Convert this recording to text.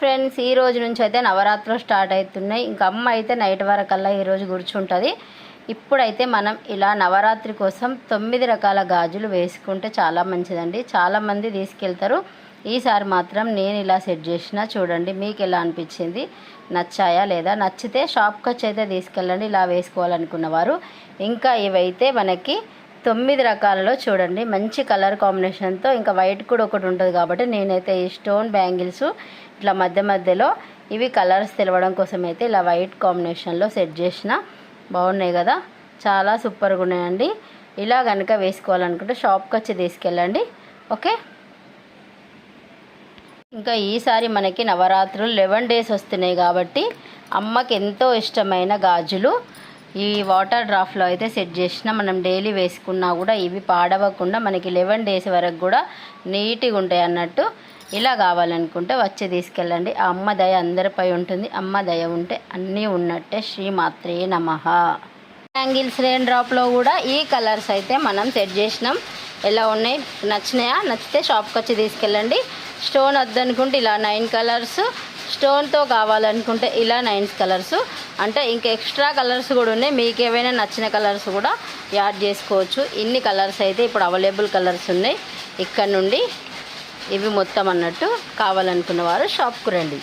Friends, ఈ రోజు నుంచి అయితే నవరాత్రులు స్టార్ట్ అవుతున్నాయి. ఇంకా అమ్మ అయితే నైట్ వరకల్లా ఈరోజు కూర్చుంటుంది. ఇప్పుడైతే మనం ఇలా నవరాత్రి కోసం 9 రకాల గాజులు వేసుకుంటే చాలా మంచిదండి. చాలామంది తీసుకెళ్తారు. ఈసారి మాత్రం నేను ఇలా సెట్ చేసిన, చూడండి మీకు ఎలా అనిపించింది, నచ్చాయా లేదా? నచ్చితే షాప్కి వచ్చి అయితే తీసుకెళ్ళండి ఇలా వేసుకోవాలనుకున్నవారు. ఇంకా ఇవైతే మనకి 9 రకాలలో చూడండి మంచి కలర్ కాంబినేషన్తో, ఇంకా వైట్ కూడా ఒకటి ఉంటుంది కాబట్టి నేనైతే ఈ స్టోన్ బ్యాంగిల్స్ ఇట్లా మధ్య మధ్యలో ఇవి కలర్స్ తెలవడం కోసం అయితే ఇలా వైట్ కాంబినేషన్లో సెట్ చేసిన. బాగున్నాయి కదా, చాలా సూపర్గా ఉన్నాయండి. ఇలా కనుక వేసుకోవాలనుకుంటే షాప్కి వచ్చి తీసుకెళ్ళండి. ఓకే, ఇంకా ఈసారి మనకి నవరాత్రులు 11 డేస్ వస్తున్నాయి కాబట్టి అమ్మకి ఎంతో ఇష్టమైన గాజులు ఈ వాటర్ డ్రాఫ్ట్లో అయితే సెట్ చేసిన. మనం డైలీ వేసుకున్నా కూడా ఇవి పాడవకుండా మనకి 11 డేస్ వరకు కూడా నీట్గా ఉంటాయి అన్నట్టు. ఇలా కావాలనుకుంటే వచ్చి తీసుకెళ్ళండి. ఆ అమ్మ దయ అందరిపై ఉంటుంది. అమ్మ దయ ఉంటే అన్నీ ఉన్నట్టే. శ్రీమాత్రే నమః. బ్యాంగిల్స్ రెయిన్ డ్రాప్లో కూడా ఈ కలర్స్ అయితే మనం సెట్ చేసినాం. ఎలా ఉన్నాయి, నచ్చినాయా? నచ్చితే షాప్కి వచ్చి తీసుకెళ్ళండి. స్టోన్ వద్దనుకుంటే ఇలా 9 కలర్స్, స్టోన్తో కావాలనుకుంటే ఇలా 9 కలర్స్, అంటే ఇంకా ఎక్స్ట్రా కలర్స్ కూడా ఉన్నాయి. మీకు ఏవైనా నచ్చిన కలర్స్ కూడా యాడ్ చేసుకోవచ్చు. ఇన్ని కలర్స్ అయితే ఇప్పుడు అవైలబుల్ కలర్స్ ఉన్నాయి ఇక్కడ నుండి. ఇవి మొత్తం అన్నట్టు. కావాలనుకున్న వారు షాప్కు రండి.